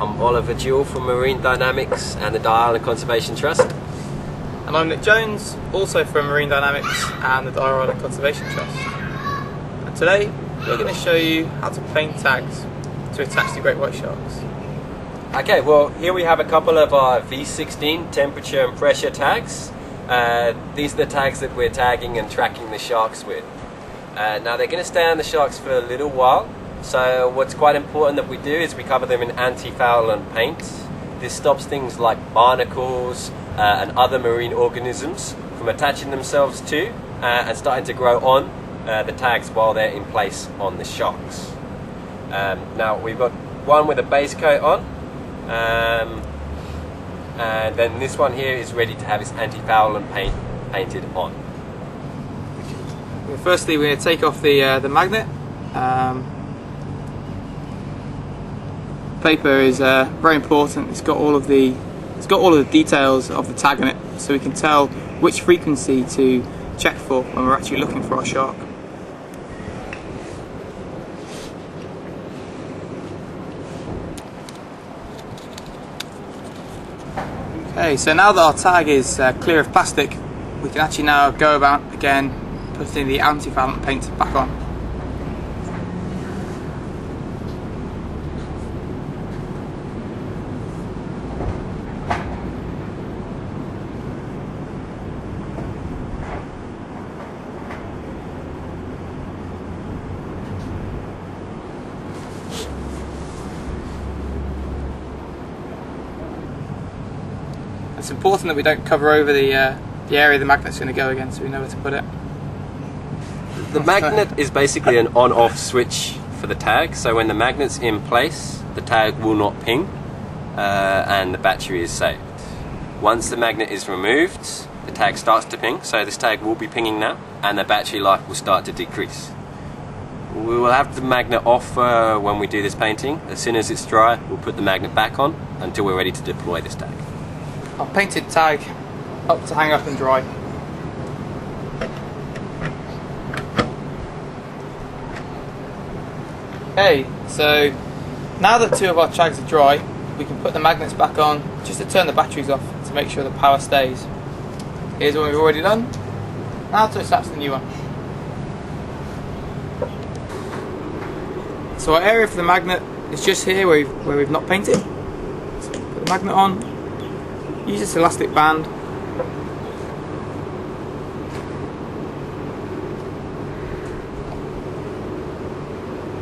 I'm Oliver Jewell from Marine Dynamics and the Dye Island Conservation Trust. And I'm Nick Jones, also from Marine Dynamics and the Dye Island Conservation Trust. And today we're going to show you how to paint tags to attach to great white sharks. Okay, well here we have a couple of our V16 temperature and pressure tags. These are the tags that we're tagging and tracking the sharks with. Now they're going to stay on the sharks for a little while, so what's quite important that we do is we cover them in anti-foulant paint. This stops things like barnacles and other marine organisms from attaching themselves to and starting to grow on the tags while they're in place on the sharks. Now we've got one with a base coat on, and then this one here is ready to have its anti-foulant paint painted on. Well, firstly, we're going to take off the magnet. Paper is very important. It's got all of the details of the tag on it, so we can tell which frequency to check for when we're actually looking for our shark. Okay, so now that our tag is clear of plastic, we can actually now go about again putting the anti-foulant paint back on. It's important that we don't cover over the area the magnet's going to go again, so we know where to put it. The magnet is basically an on-off switch for the tag, so when the magnet's in place, the tag will not ping and the battery is saved. Once the magnet is removed, the tag starts to ping, so this tag will be pinging now, and the battery life will start to decrease. We will have the magnet off when we do this painting. As soon as it's dry, we'll put the magnet back on until we're ready to deploy this tag. Our painted tag up to hang up and dry. Okay, so now that two of our tags are dry, we can put the magnets back on just to turn the batteries off to make sure the power stays. Here's what we've already done. Now to attach the new one. So our area for the magnet is just here where we've not painted. So put the magnet on, use this elastic band,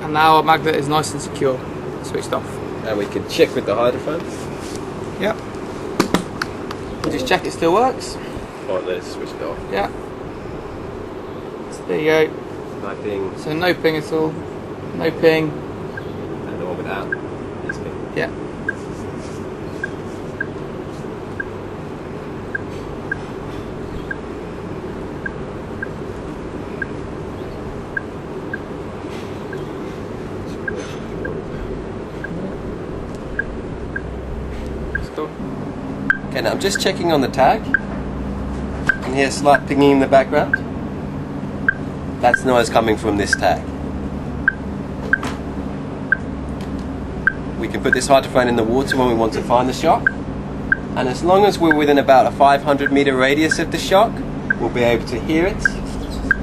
and now our magnet is nice and secure, switched off. And we can check with the hydrophone. Yep. Just check it still works. Alright, let's switch it off. Yeah. So there you go. No ping. So no ping at all. No ping. And the one without is ping. Yeah. Okay, now I'm just checking on the tag. You can hear a slight pinging in the background. That's noise coming from this tag. We can put this hydrophone in the water when we want to find the shark, and as long as we're within about a 500-meter radius of the shark, we'll be able to hear it.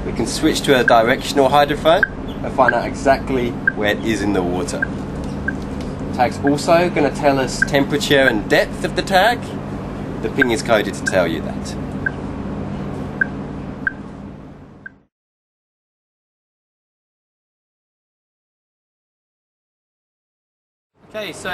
We can switch to a directional hydrophone and find out exactly where it is in the water. The tag's also going to tell us temperature and depth of the tag. The ping is coded to tell you that. Okay, so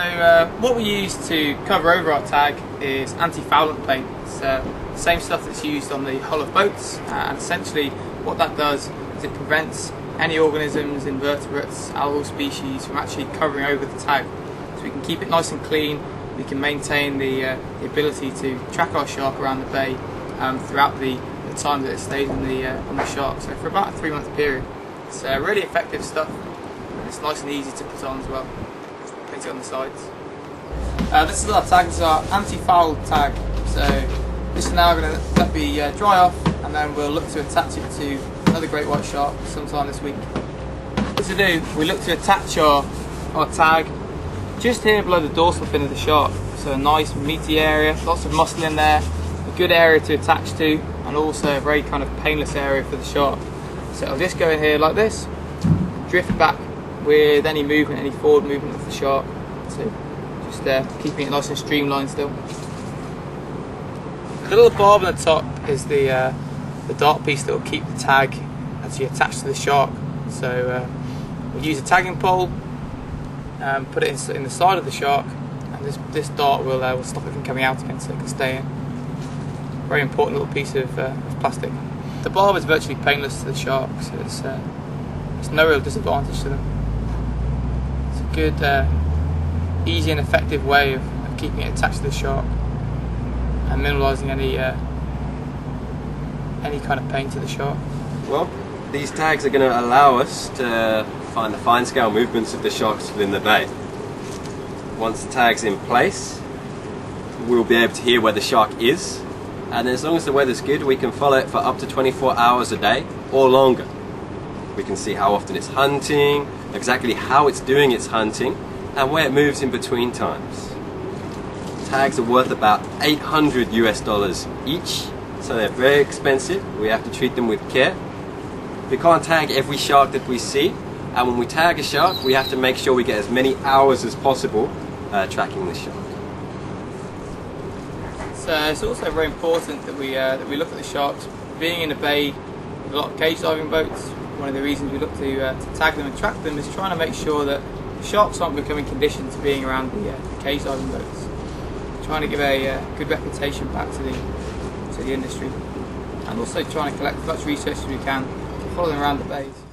what we use to cover over our tag is anti-foulant paint. It's the same stuff that's used on the hull of boats, and essentially what that does is it prevents any organisms, invertebrates, algal species from actually covering over the tag. So we can keep it nice and clean. We can maintain the ability to track our shark around the bay throughout the time that it stays on the shark. So for about a 3-month period. It's really effective stuff, and it's nice and easy to put on as well. Paint it on the sides. This is our tag. This is our anti-foul tag. So this is now going to let me dry off, and then we'll look to attach it to another great white shark sometime this week. What to do? We look to attach our tag just here below the dorsal fin of the shark. So a nice meaty area, lots of muscle in there, a good area to attach to, and also a very kind of painless area for the shark. So I'll just go in here like this, drift back with any movement, any forward movement of the shark. So just keeping it nice and streamlined still. The little barb on the top is the dart piece that will keep the tag actually attached to the shark. So we'll use a tagging pole, put it in the side of the shark, and this dart will stop it from coming out again so it can stay in. Very important little piece of plastic. The barb is virtually painless to the shark, so it's no real disadvantage to them. It's a good, easy and effective way of keeping it attached to the shark and minimalising any kind of pain to the shark. Well, these tags are going to allow us to find the fine scale movements of the sharks within the bay. Once the tag's in place, we'll be able to hear where the shark is, and as long as the weather's good, we can follow it for up to 24 hours a day or longer. We can see how often it's hunting, exactly how it's doing its hunting, and where it moves in between times. Tags are worth about $800 US each, so they're very expensive. We have to treat them with care. We can't tag every shark that we see, and when we tag a shark, we have to make sure we get as many hours as possible tracking the shark. So it's also very important that we look at the sharks. Being in a bay with a lot of cage diving boats, one of the reasons we look to tag them and track them is trying to make sure that the sharks aren't becoming conditioned to being around the cage diving boats. Trying to give a good reputation back to the industry, and also trying to collect as much research as we can to follow them around the bays.